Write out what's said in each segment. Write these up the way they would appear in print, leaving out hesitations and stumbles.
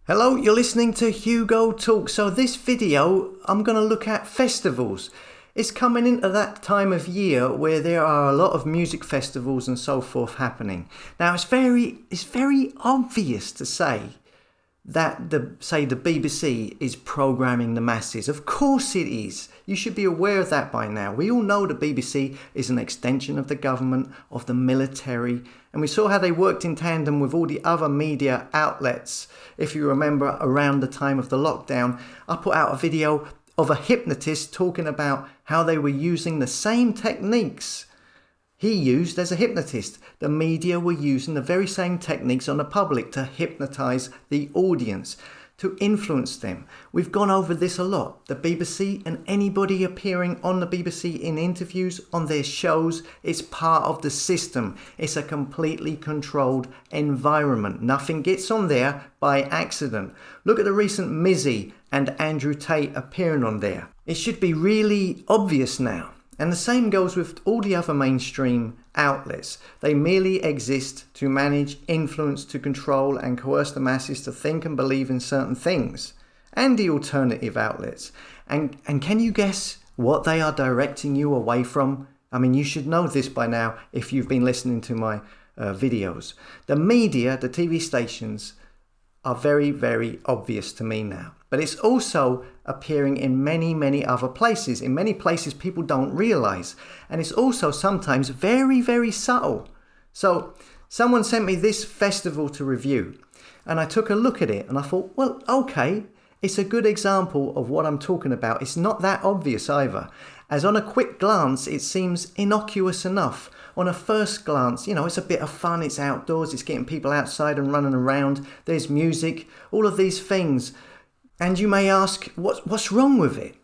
Hello, you're listening to Hugo Talk. So this video, I'm going to look at festivals. It's coming into that time of year where there are a lot of music festivals and so forth happening. Now it's very obvious to say that the BBC is programming the masses. Of course it is. You should be aware of that by now. We all know the BBC is an extension of the government, of the military, and we saw how they worked in tandem with all the other media outlets. If you remember, around the time of the lockdown, I put out a video of a hypnotist talking about how they were using the same techniques he used as a hypnotist. The media were using the very same techniques on the public to hypnotize the audience, to influence them. We've gone over this a lot. The BBC and anybody appearing on the BBC in interviews, on their shows, it's part of the system. It's a completely controlled environment. Nothing gets on there by accident. Look at the recent Mizzy and Andrew Tate appearing on there. It should be really obvious now. And the same goes with all the other mainstream outlets. They merely exist to manage, influence, to control and coerce the masses to think and believe in certain things. And the alternative outlets. And can you guess what they are directing you away from? I mean, you should know this by now if you've been listening to my videos. The media, the TV stations, are very, very obvious to me now. But it's also appearing in many, many other places. In many places people don't realize. And it's also sometimes very, very subtle. So someone sent me this festival to review. And I took a look at it and I thought, well, okay, it's a good example of what I'm talking about. It's not that obvious either. As on a quick glance, it seems innocuous enough. On a first glance, it's a bit of fun, it's outdoors, it's getting people outside and running around, there's music, all of these things. And you may ask, what's wrong with it?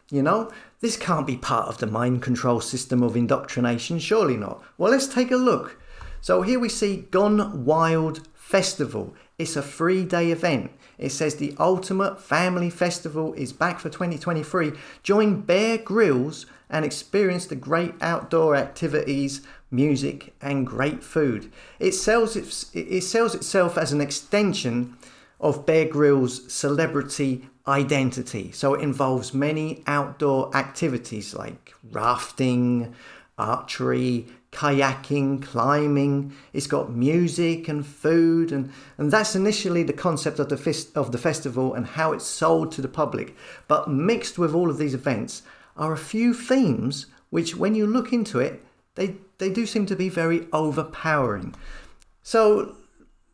This can't be part of the mind control system of indoctrination, surely not. Well, let's take a look. So here we see Gone Wild Festival. It's a 3-day event. It says the ultimate family festival is back for 2023. Join Bear Grylls and experience the great outdoor activities, music and great food. It sells itself as an extension of Bear Grylls' celebrity identity. So it involves many outdoor activities like rafting, archery, kayaking, climbing. It's got music and food, and that's initially the concept of the festival and how it's sold to the public. But mixed with all of these events are a few themes which, when you look into it, they do seem to be very overpowering. So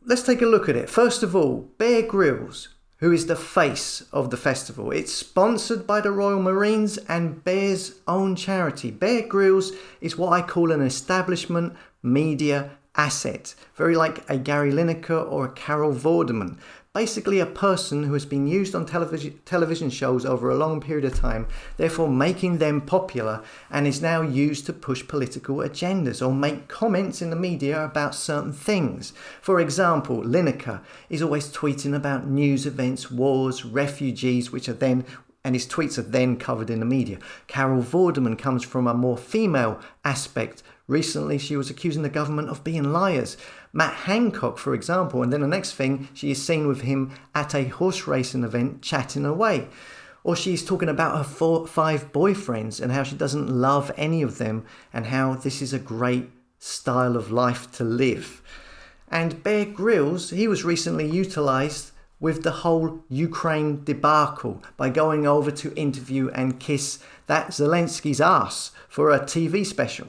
let's take a look at it. First of all, Bear Grylls, who is the face of the festival. It's sponsored by the Royal Marines and Bear's own charity. Bear Grylls is what I call an establishment media asset. Very like a Gary Lineker or a Carol Vorderman. Basically a person who has been used on television shows over a long period of time, therefore making them popular, and is now used to push political agendas or make comments in the media about certain things. For example, Lineker is always tweeting about news events, wars, refugees, and his tweets are then covered in the media. Carol Vorderman comes from a more female aspect. Recently, she was accusing the government of being liars. Matt Hancock, for example, and then the next thing, she is seen with him at a horse racing event chatting away. Or she's talking about her 5 boyfriends and how she doesn't love any of them and how this is a great style of life to live. And Bear Grylls, he was recently utilised with the whole Ukraine debacle by going over to interview and kiss that Zelensky's ass for a TV special.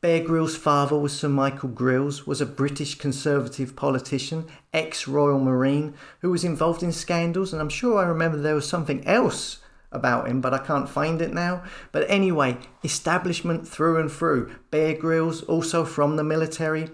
Bear Grylls' father was Sir Michael Grylls, was a British Conservative politician, ex-Royal Marine, who was involved in scandals, and I'm sure I remember there was something else about him, but I can't find it now. But anyway, establishment through and through. Bear Grylls, also from the military.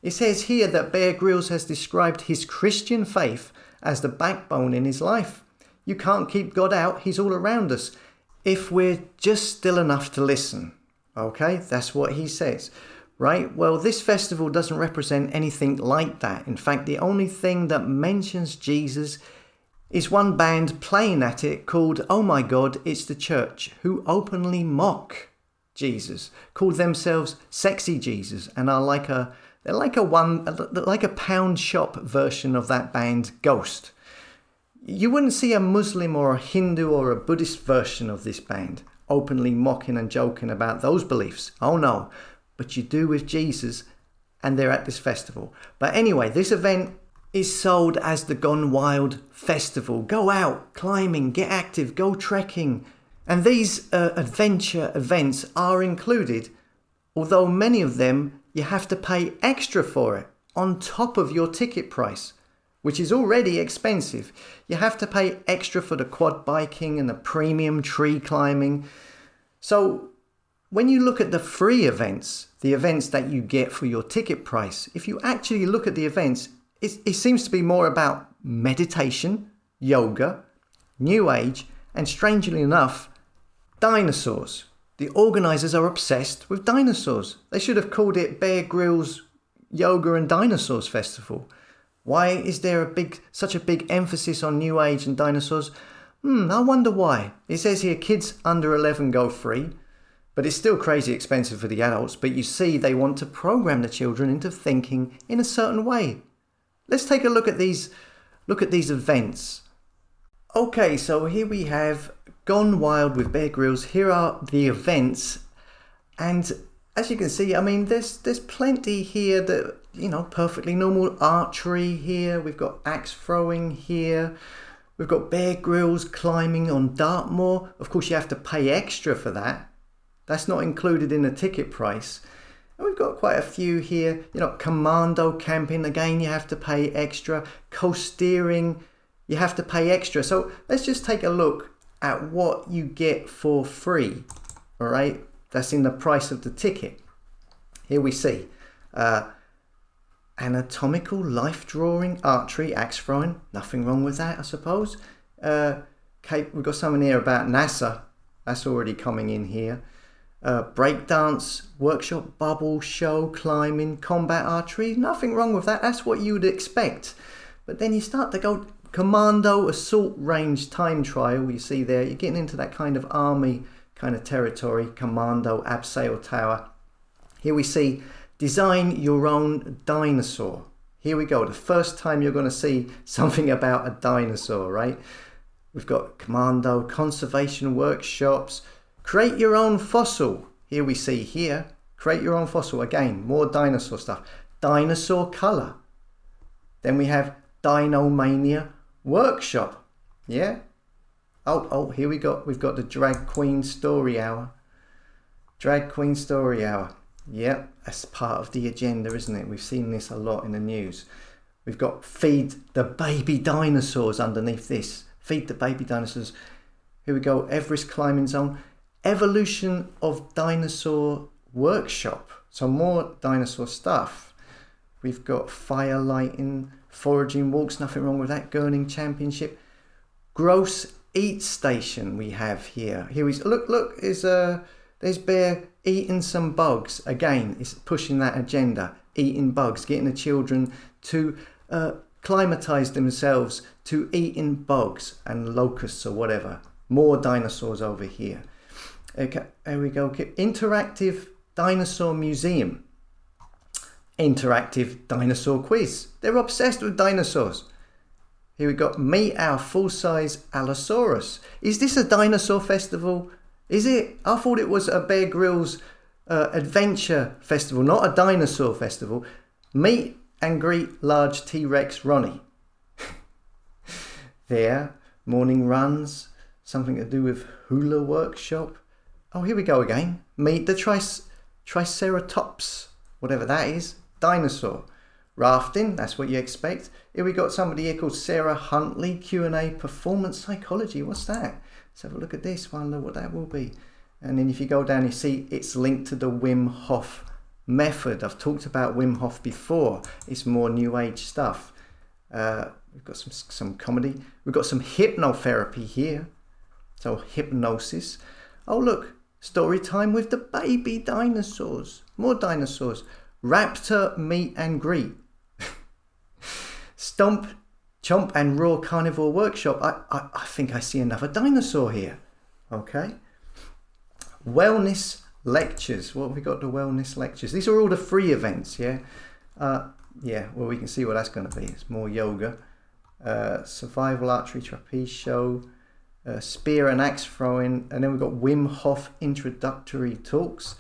It says here that Bear Grylls has described his Christian faith as the backbone in his life. You can't keep God out, he's all around us, if we're just still enough to listen. Okay, that's what he says, right? Well, this festival doesn't represent anything like that. In fact, the only thing that mentions Jesus is one band playing at it called Oh My God, It's the Church, who openly mock Jesus, call themselves Sexy Jesus, and are like a pound shop version of that band Ghost. You wouldn't see a Muslim or a Hindu or a Buddhist version of this band openly mocking and joking about those beliefs. Oh no, but you do with Jesus, and they're at this festival. But anyway, this event is sold as the Gone Wild Festival. Go out, climbing, get active, go trekking. And these adventure events are included, although many of them you have to pay extra for it on top of your ticket price, which is already expensive. You have to pay extra for the quad biking and the premium tree climbing. So when you look at the free events, the events that you get for your ticket price, if you actually look at the events, it seems to be more about meditation, yoga, new age, and strangely enough, dinosaurs. The organisers are obsessed with dinosaurs. They should have called it Bear Grylls Yoga and Dinosaurs Festival. Why is there such a big emphasis on new age and dinosaurs? I wonder why. It says here kids under 11 go free, but it's still crazy expensive for the adults. But you see, they want to program the children into thinking in a certain way. Let's take a look at these events. Okay, so here we have Gone Wild with Bear Grylls. Here are the events, and as you can see, I mean, there's plenty here that, you know, perfectly normal archery here. We've got axe throwing here. We've got Bear Grylls climbing on Dartmoor. Of course, you have to pay extra for that. That's not included in the ticket price. And we've got quite a few here. You know, commando camping, again, you have to pay extra. Coast steering, you have to pay extra. So let's just take a look at what you get for free. All right, that's in the price of the ticket. Here we see anatomical, life drawing, archery, axe throwing. Nothing wrong with that, I suppose. We've got something here about NASA. That's already coming in here. Breakdance, workshop, bubble, show, climbing, combat archery. Nothing wrong with that. That's what you would expect. But then you start to go commando, assault range, time trial. You see there, you're getting into that kind of army kind of territory. Commando, abseil tower. Here we see design your own dinosaur. Here we go. The first time you're going to see something about a dinosaur, right? We've got commando, conservation workshops, create your own fossil. Here we see here, create your own fossil. Again, more dinosaur stuff. Dinosaur color. Then we have Dinomania workshop. Yeah. Oh, here we got. We've got the drag queen story hour. Drag queen story hour. Yep, that's part of the agenda, isn't it? We've seen this a lot in the news. We've got feed the baby dinosaurs underneath this. Feed the baby dinosaurs. Here we go. Everest climbing zone. Evolution of dinosaur workshop. So more dinosaur stuff. We've got fire lighting, foraging walks. Nothing wrong with that. Gurning championship. Gross eat station we have here. Here we look. There's Bear eating some bugs. Again, it's pushing that agenda. Eating bugs, getting the children to climatize themselves to eating bugs and locusts or whatever. More dinosaurs over here. Okay, there we go. Okay. Interactive dinosaur museum. Interactive dinosaur quiz. They're obsessed with dinosaurs. Here we got meet our full-size Allosaurus. Is this a dinosaur festival? Is it? I thought it was a Bear Grylls adventure festival, not a dinosaur festival. Meet and greet large T-Rex Ronnie. There, morning runs, something to do with hula workshop. Oh, here we go again. Meet the Triceratops, whatever that is. Dinosaur. Rafting, that's what you expect. Here we got somebody here called Sarah Huntley, Q&A performance psychology. What's that? Let's have a look at this, wonder what that will be. And then if you go down, you see it's linked to the Wim Hof method. I've talked about Wim Hof before. It's more new age stuff. We've got some comedy. We've got some hypnotherapy here. So hypnosis. Oh look, story time with the baby dinosaurs. More dinosaurs. Raptor meet and greet. Stomp, chomp and raw carnivore workshop. I think I see another dinosaur here. Okay. Wellness lectures. What have we got? The wellness lectures. These are all the free events. Yeah. Yeah. Well, we can see what that's going to be. It's more yoga. survival archery trapeze show, spear and axe throwing, and then we've got Wim Hof introductory talks,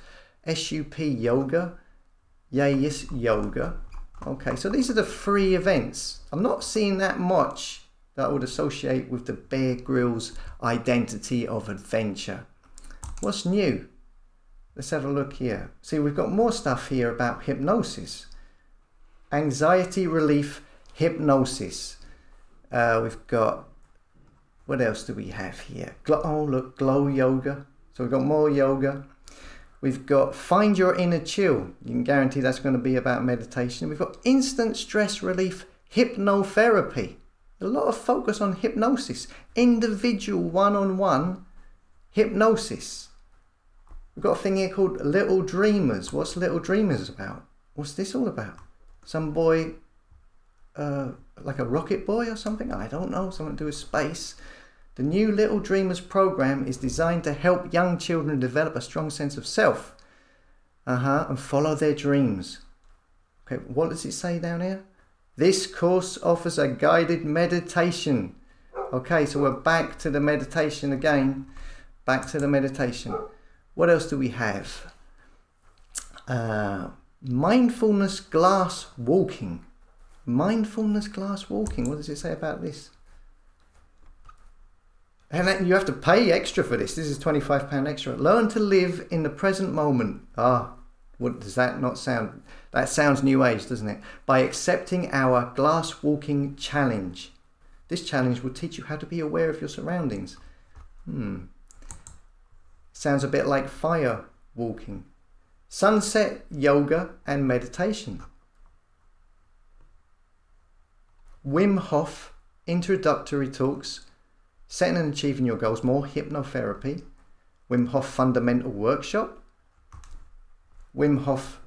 SUP yoga, Yes yoga. Okay, so these are the 3 events. I'm not seeing that much that I would associate with the Bear Grylls identity of adventure. What's new? Let's have a look here. See, we've got more stuff here about hypnosis. Anxiety relief hypnosis. We've got, what else do we have here? Oh, look, glow yoga. So we've got more yoga. We've got find your inner chill. You can guarantee that's going to be about meditation. We've got instant stress relief hypnotherapy. A lot of focus on hypnosis. Individual one-on-one hypnosis. We've got a thing here called Little Dreamers. What's Little Dreamers about? What's this all about? Some boy, like a rocket boy or something? I don't know, something to do with space. The new Little Dreamers program is designed to help young children develop a strong sense of self. And follow their dreams. Okay, what does it say down here? This course offers a guided meditation. Okay, so we're back to the meditation again. Back to the meditation. What else do we have? Mindfulness glass walking. Mindfulness glass walking. What does it say about this? And you have to pay extra for this. This is £25 extra. Learn to live in the present moment. What does that not sound? That sounds new age, doesn't it? By accepting our glass walking challenge. This challenge will teach you how to be aware of your surroundings. Sounds a bit like fire walking. Sunset yoga and meditation. Wim Hof introductory talks. Setting and achieving your goals, more hypnotherapy. Wim Hof fundamental workshop. Wim Hof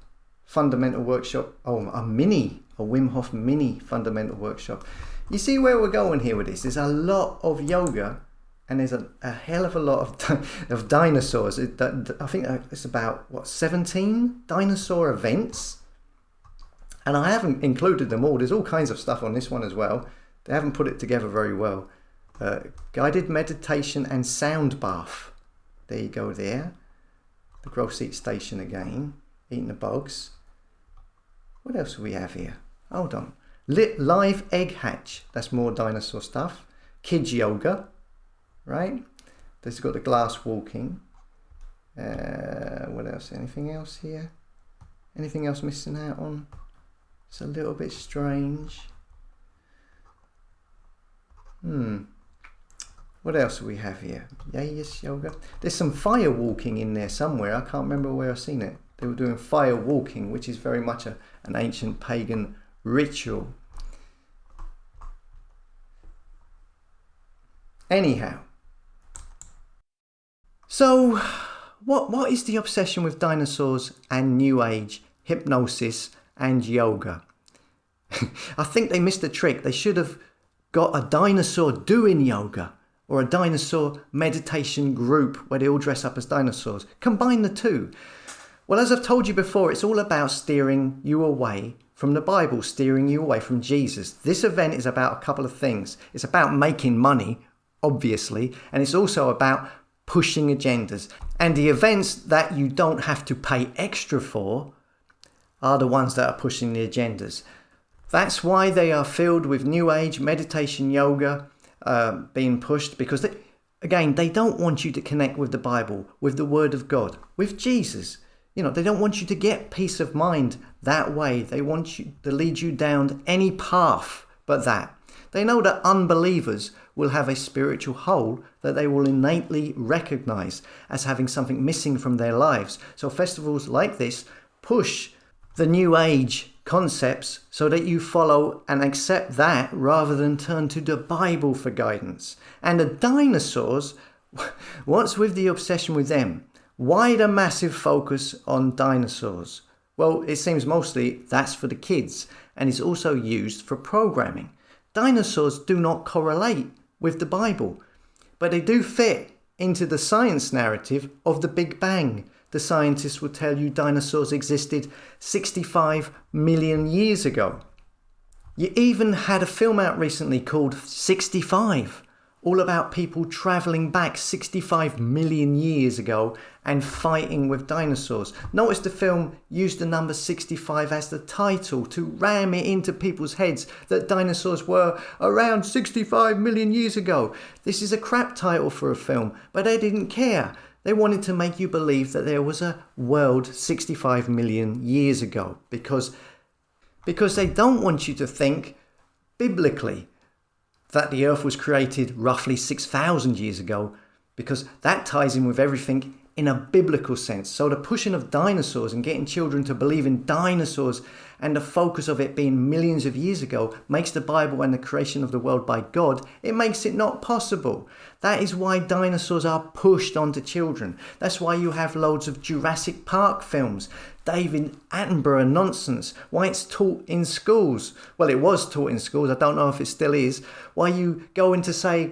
fundamental workshop. A Wim Hof mini fundamental workshop. You see where we're going here with this? There's a lot of yoga and there's a hell of a lot of dinosaurs. I think it's about, 17 dinosaur events? And I haven't included them all. There's all kinds of stuff on this one as well. They haven't put it together very well. Guided meditation and sound bath. There you go there. The growth seat station again. Eating the bugs. What else do we have here? Hold on. Live egg hatch. That's more dinosaur stuff. Kids yoga. Right? This has got the glass walking. What else? Anything else here? Anything else missing out on? It's a little bit strange. What else do we have here? Yes yoga. There's some fire walking in there somewhere. I can't remember where I've seen it. They were doing fire walking, which is very much an ancient pagan ritual. Anyhow. So, what is the obsession with dinosaurs and New Age, hypnosis and yoga? I think they missed the trick. They should have got a dinosaur doing yoga. Or a dinosaur meditation group where they all dress up as dinosaurs. Combine the two. Well, as I've told you before, it's all about steering you away from the Bible, steering you away from Jesus. This event is about a couple of things. It's about making money, obviously, and it's also about pushing agendas. And the events that you don't have to pay extra for are the ones that are pushing the agendas. That's why they are filled with New Age, meditation, yoga, being pushed, because they don't want you to connect with the Bible, with the Word of God, with Jesus. They don't want you to get peace of mind that way. They want you to lead you down any path but that. They know that unbelievers will have a spiritual hole that they will innately recognize as having something missing from their lives. So festivals like this push the New Age concepts so that you follow and accept that rather than turn to the Bible for guidance. And the dinosaurs, what's with the obsession with them? Why the massive focus on dinosaurs? Well, it seems mostly that's for the kids, and it's also used for programming. Dinosaurs do not correlate with the Bible, but they do fit into the science narrative of the Big Bang. The scientists will tell you dinosaurs existed 65 million years ago. You even had a film out recently called 65, all about people travelling back 65 million years ago and fighting with dinosaurs. Notice the film used the number 65 as the title to ram it into people's heads that dinosaurs were around 65 million years ago. This is a crap title for a film, but they didn't care. They wanted to make you believe that there was a world 65 million years ago because they don't want you to think biblically that the earth was created roughly 6,000 years ago, because that ties in with everything in a biblical sense. So the pushing of dinosaurs and getting children to believe in dinosaurs and the focus of it being millions of years ago makes the Bible and the creation of the world by God, it makes it not possible. That is why dinosaurs are pushed onto children. That's why you have loads of Jurassic Park films, David Attenborough nonsense, why it's taught in schools. Well, it was taught in schools, I don't know if it still is. Why you go into, say,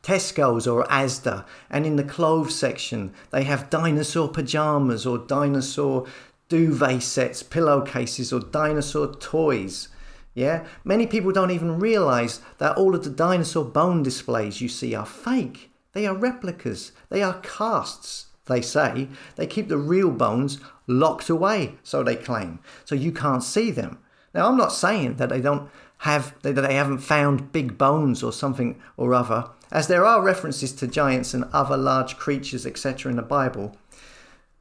Tesco's or Asda, and in the clothes section they have dinosaur pajamas or dinosaur duvet sets, pillowcases, or dinosaur toys. Yeah, many people don't even realise that all of the dinosaur bone displays you see are fake. They are replicas. They are casts, they say. They keep the real bones locked away, so they claim, so you can't see them. Now, I'm not saying that they haven't found big bones or something or other, as there are references to giants and other large creatures, etc. in the Bible.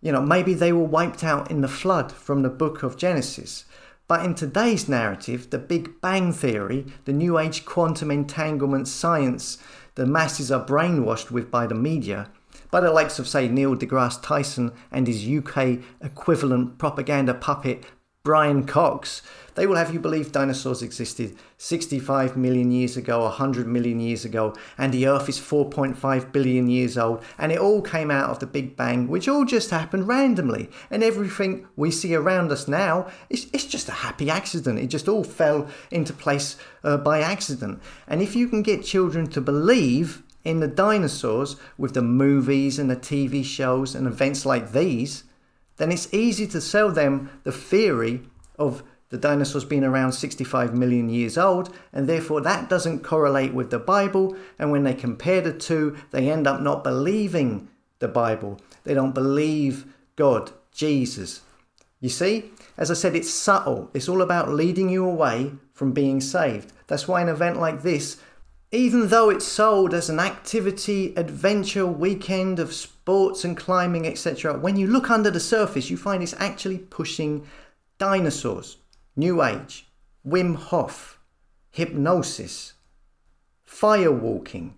You know, maybe they were wiped out in the flood from the book of Genesis. But in today's narrative, the Big Bang Theory, the New Age quantum entanglement science the masses are brainwashed with by the media, by the likes of, say, Neil deGrasse Tyson and his UK equivalent propaganda puppet, Brian Cox, they will have you believe dinosaurs existed 65 million years ago, 100 million years ago, and the Earth is 4.5 billion years old, and it all came out of the Big Bang, which all just happened randomly, and everything we see around us now, it's just a happy accident. It just all fell into place by accident. And if you can get children to believe in the dinosaurs with the movies and the TV shows and events like these, then it's easy to sell them the theory of the dinosaurs being around 65 million years old, and therefore that doesn't correlate with the Bible, and when they compare the two, they end up not believing the Bible. They don't believe God, Jesus. You see, as I said, it's subtle. It's all about leading you away from being saved. That's why an event like this, even though it's sold as an activity, adventure, weekend of sports and climbing, etc., when you look under the surface, you find it's actually pushing dinosaurs, New Age, Wim Hof, hypnosis, firewalking,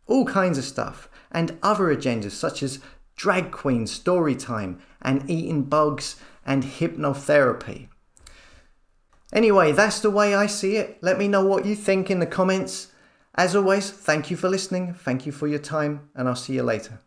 all kinds of stuff, and other agendas such as drag queen story time and eating bugs and hypnotherapy. Anyway, that's the way I see it. Let me know what you think in the comments. As always, thank you for listening, thank you for your time, and I'll see you later.